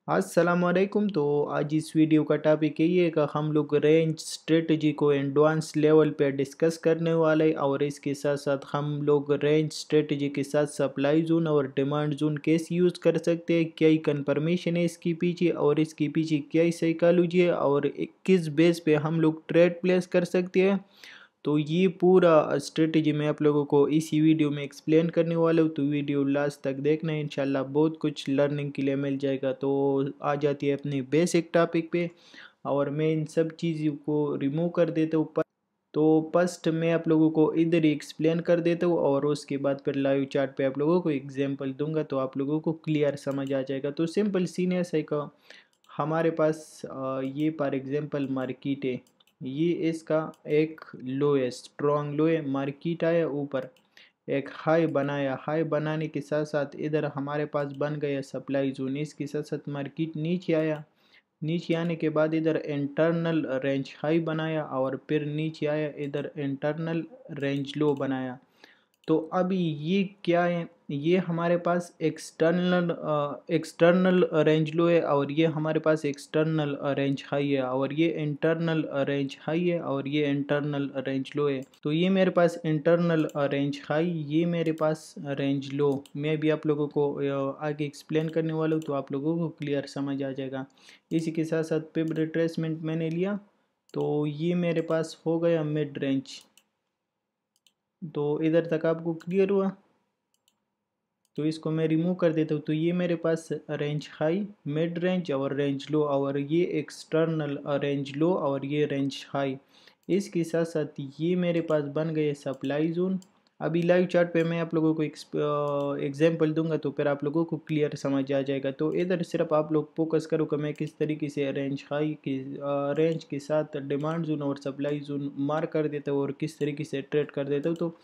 अस्सलामुअलैकुम। तो आज इस वीडियो का टॉपिक यही है कि हम लोग रेंज स्ट्रेटजी को एडवांस लेवल पे डिस्कस करने वाले हैं और इसके साथ साथ हम लोग रेंज स्ट्रेटजी के साथ सप्लाई जोन और डिमांड जोन कैसे यूज़ कर सकते हैं, क्या ही कन्फर्मेशन है इसके पीछे और इसके पीछे क्या ही साइकोलॉजी है और किस बेस पे हम लोग ट्रेड प्लेस कर सकते हैं। तो ये पूरा स्ट्रेटजी मैं आप लोगों को इसी वीडियो में एक्सप्लेन करने वाला हूँ, तो वीडियो लास्ट तक देखना है, इंशाल्लाह बहुत कुछ लर्निंग के लिए मिल जाएगा। तो आ जाती है अपने बेसिक टॉपिक पे और मैं इन सब चीज़ों को रिमूव कर देता हूँ। तो फर्स्ट मैं आप लोगों को इधर ही एक्सप्लेन कर देता हूँ और उसके बाद फिर लाइव चार्ट पे आप लोगों को एग्जांपल दूंगा तो आप लोगों को क्लियर समझ आ जाएगा। तो सिंपल सीन ऐसा है का हमारे पास ये फॉर एग्जांपल मार्केट है, ये इसका एक लो है, स्ट्रॉन्ग लो है, मार्केट आया ऊपर एक हाई बनाया, हाई बनाने के साथ साथ इधर हमारे पास बन गया सप्लाई जोन, इसके साथ साथ मार्केट नीचे आया, नीचे आने के बाद इधर इंटरनल रेंज हाई बनाया और फिर नीचे आया इधर इंटरनल रेंज लो बनाया। तो अभी ये क्या है, ये हमारे पास एक्सटर्नल रेंज लो है और ये हमारे पास एक्सटर्नल रेंज हाई है और ये इंटरनल रेंज हाई है और ये इंटरनल रेंज लो है। तो ये मेरे पास इंटरनल रेंज हाई, ये मेरे पास रेंज लो। मैं भी आप लोगों को आगे एक्सप्लेन करने वाला हूँ तो आप लोगों को क्लियर समझ आ जाएगा। इसी के साथ साथ पिप रिट्रेसमेंट मैंने लिया तो ये मेरे पास हो गया मिड रेंज। तो इधर तक आपको क्लियर हुआ, तो इसको मैं रिमूव कर देता हूँ। तो ये मेरे पास रेंज हाई, मिड रेंज और रेंज लो और ये एक्सटर्नल रेंज लो और ये रेंज हाई। इसके साथ साथ ये मेरे पास बन गए सप्लाई जोन। अभी लाइव चार्ट पे मैं आप लोगों को एग्जांपल दूंगा तो फिर आप लोगों को क्लियर समझ आ जाएगा। तो इधर सिर्फ आप लोग फोकस करो कि मैं किस तरीके से रेंज हाई की रेंज के साथ डिमांड जोन और सप्लाई जोन मार्क कर देता हूँ और किस तरीके से ट्रेड कर देता हूँ। तो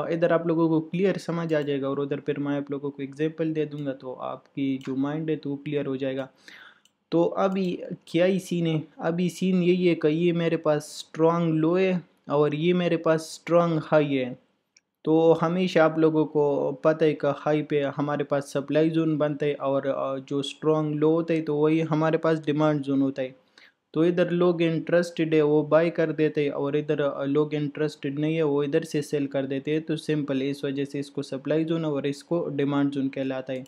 इधर आप लोगों को क्लियर समझ आ जाएगा और उधर फिर मैं आप लोगों को एग्जांपल दे दूंगा तो आपकी जो माइंड है तो वो क्लियर हो जाएगा। तो अभी क्या ही सीन है, अभी सीन यही है कि ये मेरे पास स्ट्रांग लो है और ये मेरे पास स्ट्रांग हाई है। तो हमेशा आप लोगों को पता है कि हाई पे हमारे पास सप्लाई जोन बनता है और जो स्ट्रांग लो होता है तो वही हमारे पास डिमांड जोन होता है। तो इधर लोग इंटरेस्टेड है वो बाय कर देते हैं और इधर लोग इंटरेस्टेड नहीं है वो इधर से सेल कर देते हैं। तो सिंपल इस वजह से इसको सप्लाई जोन और इसको डिमांड जोन कहलाता है।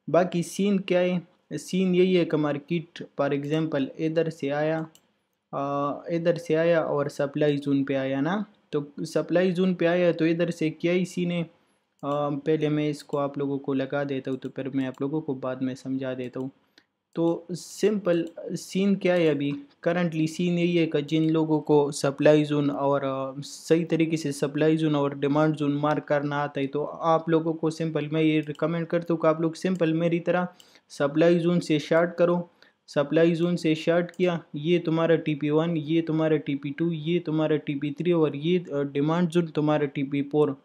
बाकी सीन क्या है, सीन यही है कि मार्केट फॉर एग्जांपल इधर से आया और सप्लाई जोन पे आया ना। तो सप्लाई जोन पे आया तो इधर से क्या ही सीन है, पहले मैं इसको आप लोगों को लगा देता हूँ तो फिर मैं आप लोगों को बाद में समझा देता हूँ। तो सिंपल सीन क्या है, अभी करंटली सीन यही है कि जिन लोगों को सप्लाई जोन और सही तरीके से सप्लाई जोन और डिमांड जोन मार्क करना आता है तो आप लोगों को सिंपल मैं ये रिकमेंड करता हूँ कि आप लोग सिंपल मेरी तरह सप्लाई जोन से स्टार्ट करो। सप्लाई जोन से स्टार्ट किया, ये तुम्हारा TP1, ये तुम्हारा TP2, ये तुम्हारा TP3 और ये डिमांड जोन तुम्हारा TP4।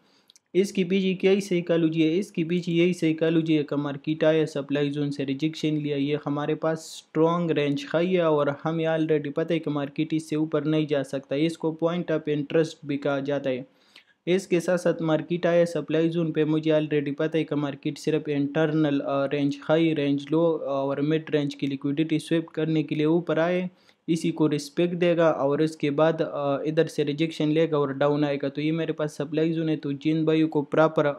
इसके पीछे क्या ही साइकोलॉजी है, इसके पीछे यही साइकोलॉजी है कि मार्केट आया सप्लाई जोन से रिजेक्शन लिया, ये हमारे पास स्ट्रॉन्ग रेंज हाई है और हमें ऑलरेडी पता है कि मार्केट इससे ऊपर नहीं जा सकता, इसको पॉइंट ऑफ इंटरेस्ट भी कहा जाता है। इसके साथ साथ मार्केट आया सप्लाई जोन पे, मुझे ऑलरेडी पता है कि मार्केट सिर्फ इंटरनल रेंज हाई, रेंज लो और मिड रेंज की लिक्विडिटी स्विप करने के लिए ऊपर आए, इसी को रिस्पेक्ट देगा और इसके बाद इधर से रिजेक्शन लेगा और डाउन आएगा। तो ये मेरे पास सप्लाई जोन है। तो जिन भाइयों को प्रॉपर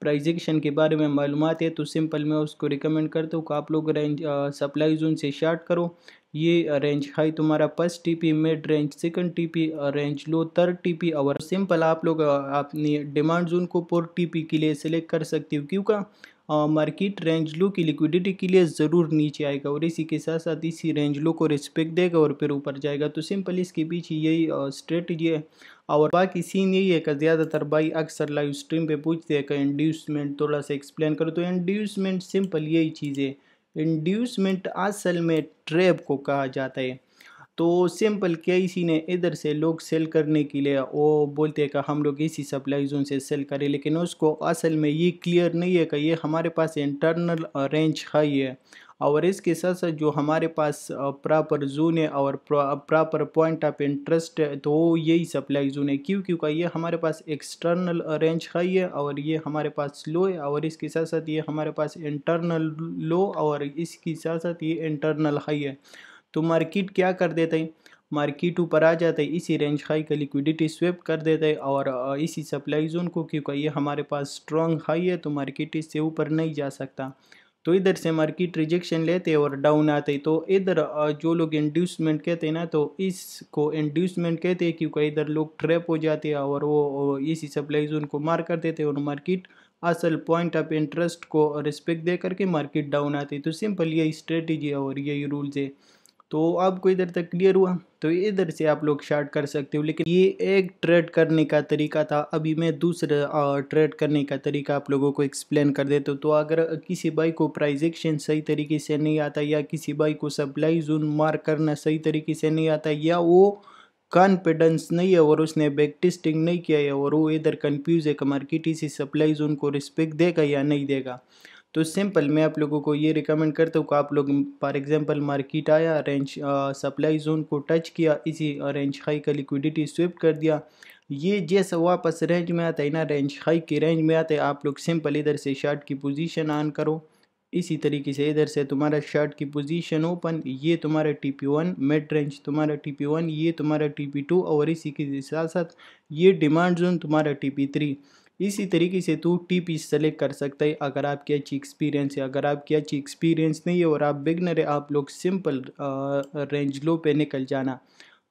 प्राइजेक्शन के बारे में मालूमात है तो सिंपल मैं उसको रिकमेंड करता हूँ कि आप लोग रेंज सप्लाई जोन से स्टार्ट करो। ये रेंज हाई तुम्हारा first TP, mid range second TP, range low third TP और सिंपल आप लोग अपनी डिमांड जोन को 4 TP के लिए सिलेक्ट कर सकते हो क्योंकि मार्केट रेंज लो की लिक्विडिटी के लिए ज़रूर नीचे आएगा और इसी के साथ साथ इसी रेंज लो को रिस्पेक्ट देगा और फिर ऊपर जाएगा। तो सिंपल इसके पीछे यही स्ट्रेटजी है और बाकी सीन यही है कि ज़्यादातर भाई अक्सर लाइव स्ट्रीम पे पूछते हैं कि इंड्यूसमेंट थोड़ा सा एक्सप्लेन करो। तो इंड्यूसमेंट सिंपल यही चीज़ है, इंड्यूसमेंट असल में ट्रैप को कहा जाता है। तो सिंपल क्या इसी ने इधर से लोग सेल करने के लिए वो बोलते हैं कि हम लोग इसी सप्लाई जोन से सेल करें, लेकिन उसको असल में ये क्लियर नहीं है कि ये हमारे पास इंटरनल रेंज हाई है और इसके साथ साथ जो हमारे पास प्रॉपर जोन है और प्रॉपर पॉइंट ऑफ इंटरेस्ट है, तो यही सप्लाई जोन है। क्यों का ये हमारे पास एक्सटर्नल रेंज हाई है और ये हमारे पास लो है, और इसके साथ साथ ये हमारे पास इंटरनल लो और इसके साथ साथ ये इंटरनल हाई है। तो मार्केट क्या कर देता है, मार्केट ऊपर आ जाता है, इसी रेंज हाई का लिक्विडिटी स्वेप कर देता है और इसी सप्लाई जोन को, क्योंकि ये हमारे पास स्ट्रॉन्ग हाई है तो मार्केट इससे ऊपर नहीं जा सकता। तो इधर से मार्केट रिजेक्शन लेते हैं और डाउन आते हैं। तो इधर जो लोग इंड्यूसमेंट कहते हैं ना, तो इसको इंड्यूसमेंट कहते हैं, क्योंकि इधर लोग ट्रैप हो जाते हैं और वो इसी सप्लाई जोन को मार कर देते हैं और मार्केट असल पॉइंट ऑफ इंटरेस्ट को रिस्पेक्ट दे करके मार्केट डाउन आती है। तो सिंपल यही स्ट्रेटेजी है और यही रूल्स है। तो आपको इधर तक क्लियर हुआ, तो इधर से आप लोग स्टार्ट कर सकते हो। लेकिन ये एक ट्रेड करने का तरीका था, अभी मैं दूसरा ट्रेड करने का तरीका आप लोगों को एक्सप्लेन कर देता हूँ। तो अगर किसी बाई को प्राइस एक्शन सही तरीके से नहीं आता, या किसी बाई को सप्लाई जोन मार्क करना सही तरीके से नहीं आता, या वो कॉन्फिडेंस नहीं है और उसने बैक टेस्टिंग नहीं किया है और वो इधर कंफ्यूज है कि मार्केट इसी सप्लाई जोन को रिस्पेक्ट देगा या नहीं देगा, तो सिंपल मैं आप लोगों को ये रिकमेंड करता हूँ कि आप लोग फॉर एग्जांपल मार्केट आया, रेंज सप्लाई जोन को टच किया, इसी रेंज हाई का लिक्विडिटी स्विप कर दिया, ये जैसा वापस रेंज में आता है ना, रेंज हाई की रेंज में आता है, आप लोग सिंपल इधर से शार्ट की पोजीशन ऑन करो। इसी तरीके से इधर से तुम्हारा शार्ट की पोजीशन ओपन, ये तुम्हारा TP1 मिड रेंज, तुम्हारा TP1 ये तुम्हारा TP2 और इसी के साथ साथ ये डिमांड जोन तुम्हारा TP3। इसी तरीके से तू टीपी सेलेक्ट कर सकता है अगर आपकी अच्छी एक्सपीरियंस है। अगर आपकी अच्छी एक्सपीरियंस नहीं है और आप बिगनर है, आप लोग सिंपल रेंज लो पे निकल जाना।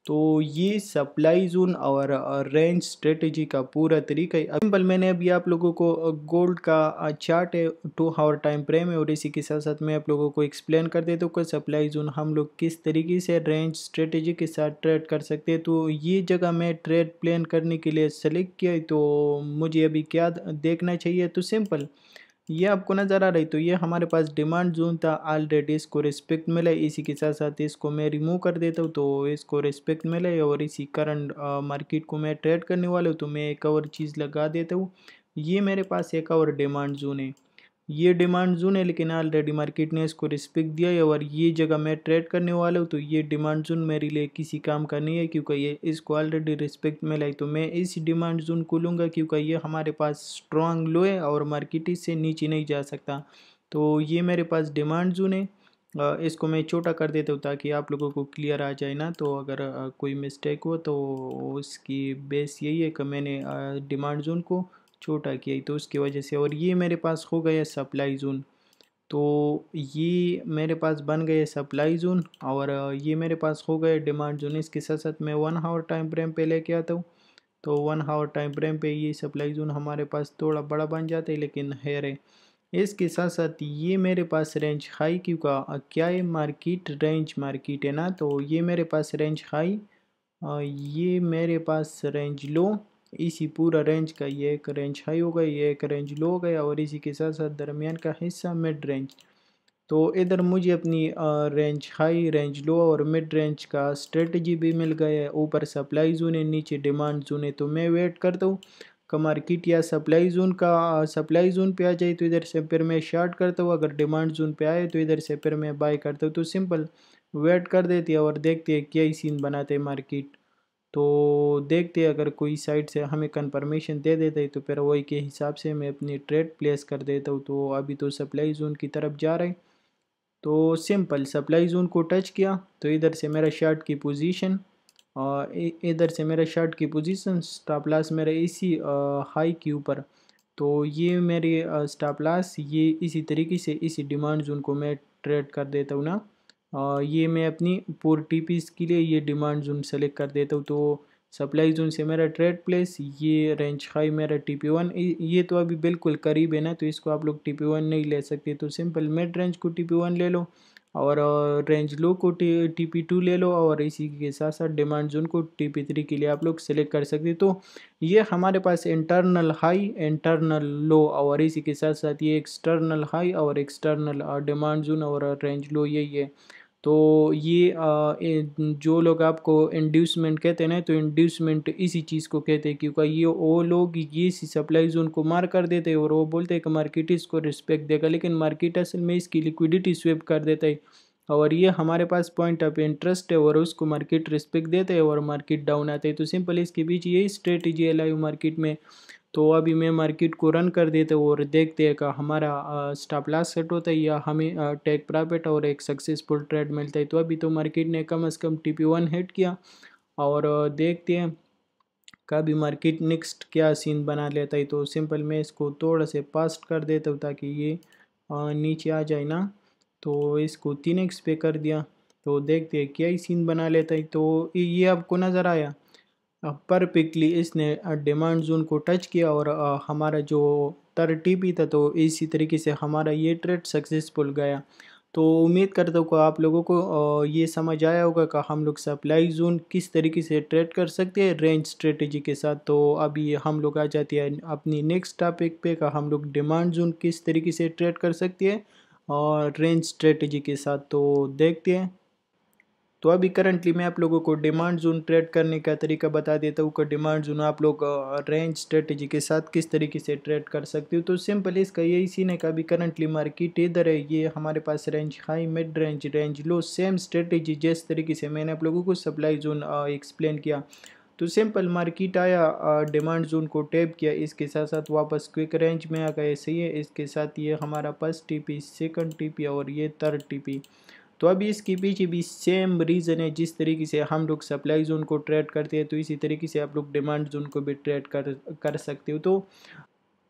तो ये सप्लाई जोन और रेंज स्ट्रेटेजी का पूरा तरीका है। सिंपल मैंने अभी आप लोगों को गोल्ड का चार्ट है, 2 आवर टाइम फ्रेम है, और इसी के साथ साथ मैं आप लोगों को एक्सप्लेन कर देता हूँ कि सप्लाई जोन हम लोग किस तरीके से रेंज स्ट्रेटेजी के साथ ट्रेड कर सकते हैं। तो ये जगह मैं ट्रेड प्लान करने के लिए सेलेक्ट किया है, तो मुझे अभी क्या देखना चाहिए, तो सिंपल ये आपको नज़र आ रही, तो ये हमारे पास डिमांड जोन था, ऑलरेडी इसको रिस्पेक्ट मिला है। इसी के साथ साथ इसको मैं रिमूव कर देता हूँ, तो इसको रिस्पेक्ट मिला है और इसी करंट मार्केट को मैं ट्रेड करने वाला हूँ, तो मैं एक और चीज़ लगा देता हूँ। ये मेरे पास एक और डिमांड जोन है, ये डिमांड जोन है, लेकिन ऑलरेडी मार्केट ने इसको रिस्पेक्ट दिया है और ये जगह मैं ट्रेड करने वाला हूँ। तो ये डिमांड जोन मेरे लिए किसी काम का नहीं है, क्योंकि ये इसको ऑलरेडी रिस्पेक्ट मिला है। तो मैं इस डिमांड जोन को लूँगा, क्योंकि ये हमारे पास स्ट्रॉन्ग लो है और मार्केट इससे नीचे नहीं जा सकता। तो ये मेरे पास डिमांड जोन है। इसको मैं छोटा कर देता हूँ ताकि आप लोगों को क्लियर आ जाए ना। तो अगर कोई मिस्टेक हो तो उसकी बेस यही है कि मैंने डिमांड जोन को छोटा किया ही, तो उसकी वजह से। और ये मेरे पास हो गया सप्लाई जोन, तो ये मेरे पास बन गए सप्लाई जोन और ये मेरे पास हो गए डिमांड जोन। इसके साथ साथ मैं 1 आवर टाइम फ्रेम पे लेके आता हूँ, तो 1 आवर टाइम फ्रेम पे ये सप्लाई जोन हमारे पास थोड़ा बड़ा बन जाता है, लेकिन है रे। इसके साथ साथ ये मेरे पास रेंज हाई क्यों का क्या है, मार्केट रेंज मार्केट है ना, तो ये मेरे पास रेंज हाई, ये मेरे पास रेंज लो, इसी पूरा रेंज का ये एक रेंज हाई हो गया, ये एक रेंज लो हो गया और इसी के साथ साथ दरमियान का हिस्सा मिड रेंज। तो इधर मुझे अपनी रेंज हाई, रेंज लो और मिड रेंज का स्ट्रेटजी भी मिल गया है। ऊपर सप्लाई जोन है, नीचे डिमांड जोन है, तो मैं वेट करता हूँ कि मार्केट या सप्लाई जोन का सप्लाई जोन पे आ जाए, तो इधर से फिर मैं शार्ट करता हूँ। अगर डिमांड जोन पे आए तो इधर से फिर मैं बाय करता हूँ। तो सिंपल वेट कर देती है और देखते हैं क्या ही सीन बनाते हैं मार्केट। तो देखते हैं अगर कोई साइड से हमें कंफर्मेशन दे देते हैं तो फिर वही के हिसाब से मैं अपनी ट्रेड प्लेस कर देता हूँ। तो अभी तो सप्लाई जोन की तरफ जा रहा है, तो सिंपल सप्लाई जोन को टच किया तो इधर से मेरा शार्ट की पोजीशन और इधर से मेरा शार्ट की पोजीशन स्टॉप लॉस मेरा इसी हाई के ऊपर। तो ये मेरी स्टॉप लॉस ये इसी तरीके से इसी डिमांड जोन को मैं ट्रेड कर देता हूँ ना। ये मैं अपनी पूरी टीपीस के लिए ये डिमांड जोन सेलेक्ट कर देता हूँ। तो सप्लाई जोन से मेरा ट्रेड प्लेस, ये रेंज हाई मेरा TP1, ये तो अभी बिल्कुल करीब है ना, तो इसको आप लोग TP1 नहीं ले सकते। तो सिंपल मिड रेंज को TP1 ले लो और रेंज लो को TP2 ले लो और इसी के साथ साथ डिमांड जोन को TP3 के लिए आप लोग सेलेक्ट कर सकते। तो ये हमारे पास इंटरनल हाई, इंटरनल लो और इसी के साथ साथ ये एक्सटर्नल हाई और एक्सटर्नल डिमांड जोन और रेंज लो, यही है। तो ये जो लोग आपको इंड्यूसमेंट कहते हैं ना, तो इंड्यूसमेंट इसी चीज़ को कहते हैं, क्योंकि ये वो लोग ये सप्लाई जोन को मार कर देते हैं और वो बोलते हैं कि मार्केट इसको रिस्पेक्ट देगा, लेकिन मार्केट असल में इसकी लिक्विडिटी स्वेप कर देता है और ये हमारे पास पॉइंट ऑफ इंटरेस्ट है और उसको मार्केट रिस्पेक्ट देते हैं और मार्केट डाउन आते हैं। तो सिंपल इसके पीछे यही स्ट्रेटेजी है लाइव मार्केट में। तो अभी मैं मार्केट को रन कर देते हैं और देखते हैं कि हमारा स्टॉप लॉस सेट होता है या हमें टेक प्रॉफिट और एक सक्सेसफुल ट्रेड मिलता है। तो अभी तो मार्केट ने कम से कम TP1 हिट किया और देखते हैं कभी मार्केट नेक्स्ट क्या सीन बना लेता है। तो सिंपल मैं इसको थोड़ा से पास्ट कर देता हूँ ताकि ये नीचे आ जाए ना। तो इसको 3x पे कर दिया, तो देखते हैं क्या ही सीन बना लेता है। तो ये आपको नज़र आया परफेक्टली इसने डिमांड जोन को टच किया और हमारा जो 30p था तो इसी तरीके से हमारा ये ट्रेड सक्सेसफुल गया। तो उम्मीद करता हूँ कि आप लोगों को ये समझ आया होगा कि हम लोग सप्लाई जोन किस तरीके से ट्रेड कर सकते हैं रेंज स्ट्रेटेजी के साथ। तो अभी हम लोग आ जाते हैं अपनी नेक्स्ट टॉपिक पे का हम लोग डिमांड जोन किस तरीके से ट्रेड कर सकते हैं और रेंज स्ट्रेटेजी के साथ। तो देखते हैं। तो अभी करंटली मैं आप लोगों को डिमांड जोन ट्रेड करने का तरीका बता देता हूँ कि डिमांड जोन आप लोग रेंज स्ट्रेटजी के साथ किस तरीके से ट्रेड कर सकते हो। तो सिंपल इसका यही सीन है कि अभी करंटली मार्केट इधर है, ये हमारे पास range high mid range range low same strategy जिस तरीके से मैंने आप लोगों को सप्लाई जोन एक्सप्लेन किया। तो सिंपल मार्केट आया डिमांड जोन को टैप किया, इसके साथ साथ वापस क्विक रेंज में आ गए, सही है। इसके साथ ये हमारा फर्स्ट TP सेकंड TP और ये थर्ड TP। तो अभी इसके पीछे भी सेम रीज़न है, जिस तरीके से हम लोग सप्लाई जोन को ट्रेड करते हैं तो इसी तरीके से आप लोग डिमांड जोन को भी ट्रेड कर सकते हो।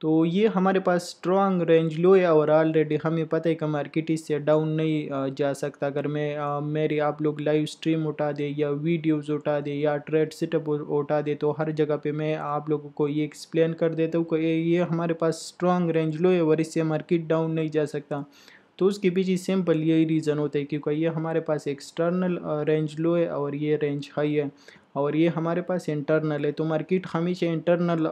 तो ये हमारे पास स्ट्रॉन्ग रेंज लो है और ऑलरेडी हमें पता है कि मार्केट इससे डाउन नहीं जा सकता। अगर मैं मेरी आप लोग लाइव स्ट्रीम उठा दे या वीडियोज़ उठा दे या ट्रेड सेटअप उठा दे तो हर जगह पे मैं आप लोगों को ये एक्सप्लेन कर देता हूँ कि ये हमारे पास स्ट्रॉन्ग रेंज लो है और इससे मार्केट डाउन नहीं जा सकता। तो उसके पीछे सिंपल यही रीज़न होता है, क्योंकि ये हमारे पास एक्सटर्नल रेंज लो है और ये रेंज हाई है और ये हमारे पास इंटरनल है। तो मार्केट हमेशा internal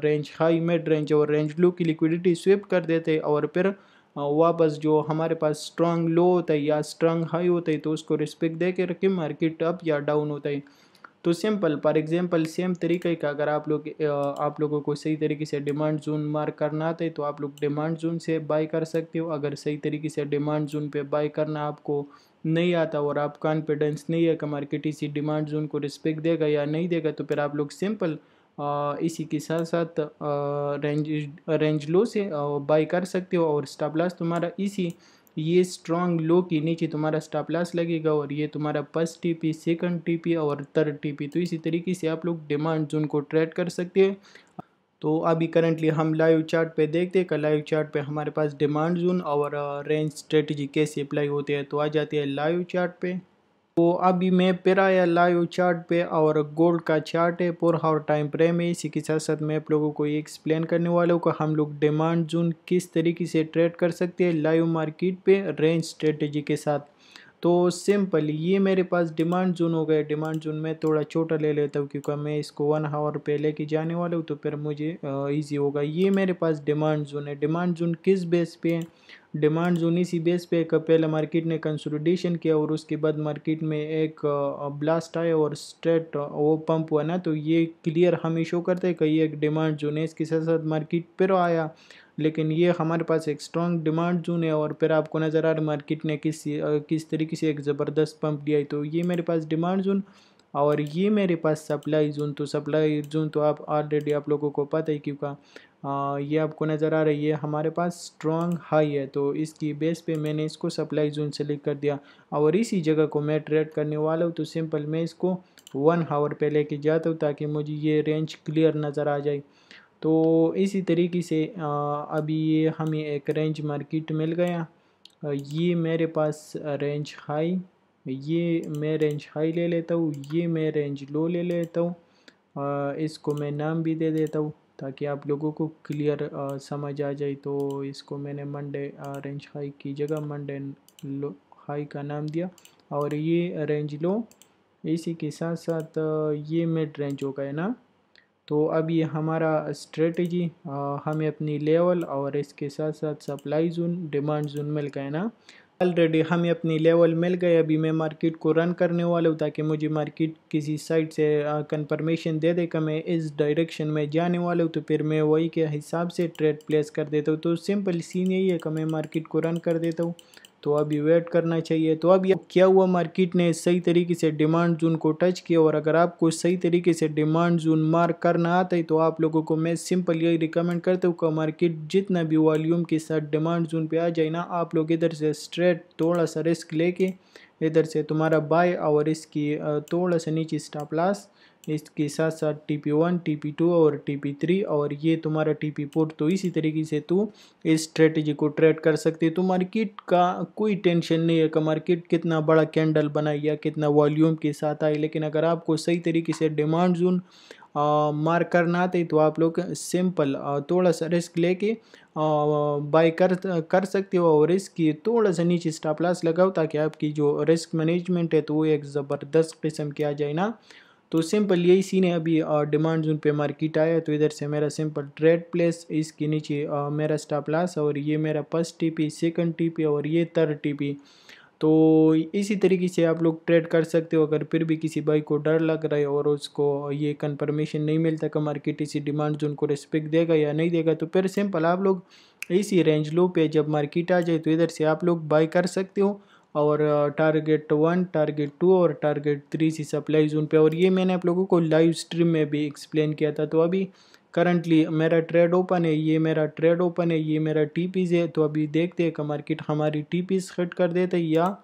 range high mid range और रेंज लो की लिक्विडिटी स्वीप कर देते हैं और फिर वापस जो हमारे पास स्ट्रांग लो होता है या स्ट्रांग हाई होता है तो उसको रिस्पेक्ट दे के रखें, मार्केट अप या डाउन होता है। तो सिंपल फॉर एग्जांपल सेम तरीके का अगर आप लोगों को सही तरीके से डिमांड जोन मार्क करना आता है तो आप लोग डिमांड जोन से बाय कर सकते हो। अगर सही तरीके से डिमांड जोन पे बाय करना आपको नहीं आता और आप कॉन्फिडेंस नहीं है कि मार्केट इसी डिमांड जोन को रिस्पेक्ट देगा या नहीं देगा, तो फिर आप लोग सिंपल इसी के साथ साथ रेंज लो से बाय कर सकते हो और स्टॉप लॉस तुम्हारा इसी ये स्ट्रॉन्ग लो के नीचे तुम्हारा स्टॉप लॉस लगेगा और ये तुम्हारा फर्स्ट TP सेकंड TP और थर्ड TP। तो इसी तरीके से आप लोग डिमांड जोन को ट्रेड कर सकते हैं। तो अभी करंटली हम लाइव चार्ट पे देखते हैं कि लाइव चार्ट पे हमारे पास डिमांड जोन और रेंज स्ट्रेटजी कैसे अप्लाई होते हैं। तो आ जाते हैं लाइव चार्ट पे। तो अभी मैं पेरा या लाइव चार्ट पे और गोल्ड का चार्ट है, 4 आवर टाइम फ्रेम है। इसी के साथ साथ मैं आप लोगों को ये एक्सप्लेन करने वाला हूँ कि हम लोग डिमांड जोन किस तरीके से ट्रेड कर सकते हैं लाइव मार्केट पे रेंज स्ट्रेटजी के साथ। तो सिंपल ये मेरे पास डिमांड जोन हो गया। डिमांड जोन में थोड़ा छोटा ले लेता हूँ क्योंकि मैं इसको 1 आवर पे लेके जाने वाला हूँ तो फिर मुझे इजी होगा। ये मेरे पास डिमांड जोन है। डिमांड जोन किस बेस पे है? डिमांड जोन इसी बेस पे का पहले मार्केट ने कंसोलिडेशन किया और उसके बाद मार्केट में एक ब्लास्ट आया और स्ट्रेट वो पंप हुआ ना, तो ये क्लियर हमें शो करता है कि ये एक डिमांड जोन है। इसके साथ साथ मार्केट फिर आया, लेकिन ये हमारे पास एक स्ट्रॉन्ग डिमांड जोन है और फिर आपको नज़र आ रहा है मार्केट ने किस तरीके से एक ज़बरदस्त पंप दिया है। तो ये मेरे पास डिमांड जोन और ये मेरे पास सप्लाई जोन। तो सप्लाई जोन तो आप ऑलरेडी आप लोगों को पता है, क्योंकि ये आपको नज़र आ रही है हमारे पास स्ट्रॉन्ग हाई है। तो इसकी बेस पे मैंने इसको सप्लाई जोन सेलेक्ट कर दिया और इसी जगह को मैं ट्रेड करने वाला हूँ। तो सिंपल मैं इसको 1 आवर पे लेके जाता हूँ ताकि मुझे ये रेंज क्लियर नज़र आ जाए। तो इसी तरीके से अभी ये हमें एक रेंज मार्केट मिल गया। ये मेरे पास रेंज हाई, ये मैं रेंज हाई ले लेता हूँ, ये मैं रेंज लो ले लेता हूँ। इसको मैं नाम भी दे देता हूँ ताकि आप लोगों को क्लियर समझ आ जाए। तो इसको मैंने मंडे रेंज हाई की जगह मंडे लो हाई का नाम दिया और ये रेंज लो। इसी के साथ साथ ये मिड रेंज हो गया ना। तो अब ये हमारा स्ट्रेटजी हमें अपनी लेवल और इसके साथ साथ सप्लाई जोन डिमांड जोन मिल गए ना। ऑलरेडी हमें अपनी लेवल मिल गए। अभी मैं मार्केट को रन करने वाला हूँ ताकि मुझे मार्केट किसी साइट से कंफर्मेशन दे दे कि मैं इस डायरेक्शन में जाने वाला हूँ, तो फिर मैं वही के हिसाब से ट्रेड प्लेस कर देता हूँ। तो सिंपल सीन यही है कि मैं मार्केट को रन कर देता हूँ, तो अभी वेट करना चाहिए। तो अब ये क्या हुआ, मार्केट ने सही तरीके से डिमांड जोन को टच किया। और अगर आपको सही तरीके से डिमांड जोन मार्क करना आता है तो आप लोगों को मैं सिंपल यही रिकमेंड करता हूँ कि मार्केट जितना भी वॉल्यूम के साथ डिमांड जोन पे आ जाए ना, आप लोग इधर से स्ट्रेट थोड़ा सा रिस्क लेके इधर से तुम्हारा बाय और इसकी थोड़ा सा नीचे स्टॉप लॉस, इसके साथ साथ TP1 TP2 और TP3 और ये तुम्हारा TP4। तो इसी तरीके से तू इस स्ट्रेटजी को ट्रेड कर सकते हो। तो मार्केट का कोई टेंशन नहीं है कि मार्केट कितना बड़ा कैंडल बनाए या कितना वॉल्यूम के साथ आए, लेकिन अगर आपको सही तरीके से डिमांड जोन मार्क करना आते तो आप लोग सिंपल थोड़ा सा रिस्क लेके बाय कर सकते हो और इसकी थोड़ा सा नीचे स्टॉप लॉस लगाओ ताकि आपकी जो रिस्क मैनेजमेंट है तो वो एक ज़बरदस्त किस्म की आ जाए ना। तो सिंपल यही सीन है। अभी डिमांड जोन पे मार्केट आया तो इधर से मेरा सिंपल ट्रेड प्लेस, इसके नीचे मेरा स्टॉप लॉस और ये मेरा फर्स्ट TP, सेकंड TP और ये थर्ड TP। तो इसी तरीके से आप लोग ट्रेड कर सकते हो। अगर फिर भी किसी भाई को डर लग रहा है और उसको ये कंफर्मेशन नहीं मिलता कि मार्केट इसी डिमांड जोन को रिस्पेक्ट देगा या नहीं देगा, तो फिर सिंपल आप लोग इसी रेंज लो पे जब मार्केट आ जाए तो इधर से आप लोग बाय कर सकते हो। और टारगेट 1, टारगेट 2 और टारगेट 3 सी सप्लाई जोन पे। और ये मैंने आप लोगों को लाइव स्ट्रीम में भी एक्सप्लेन किया था। तो अभी करंटली मेरा ट्रेड ओपन है, ये मेरा ट्रेड ओपन है, ये मेरा TPs है। तो अभी देखते हैं कि मार्केट हमारी TPs हिट कर देता है या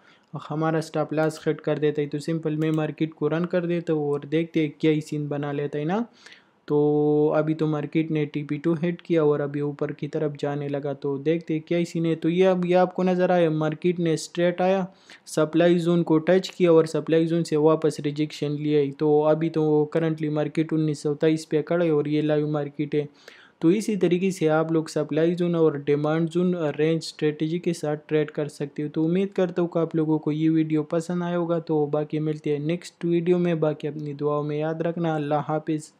हमारा स्टॉप लॉस हिट कर देता है। तो सिंपल मैं मार्केट को रन कर देता हूँ और देखते हैं क्या ही सीन बना लेता है ना। तो अभी तो मार्केट ने TP2 हिट किया और अभी ऊपर की तरफ जाने लगा, तो देखते हैं क्या ही सीन है। तो ये अब ये आपको नज़र आया, मार्केट ने स्ट्रेट आया, सप्लाई जोन को टच किया और सप्लाई जोन से वापस रिजेक्शन लिया। तो अभी तो करंटली मार्केट 1923 पे खड़ा है और ये लाइव मार्केट है। तो इसी तरीके से आप लोग सप्लाई जोन और डिमांड जोन रेंज स्ट्रेटजी के साथ ट्रेड कर सकते हो। तो उम्मीद करता हूँ कि आप लोगों को ये वीडियो पसंद आया होगा। तो बाकी मिलते हैं नेक्स्ट वीडियो में। बाकी अपनी दुआओं में याद रखना। अल्लाह हाफिज़।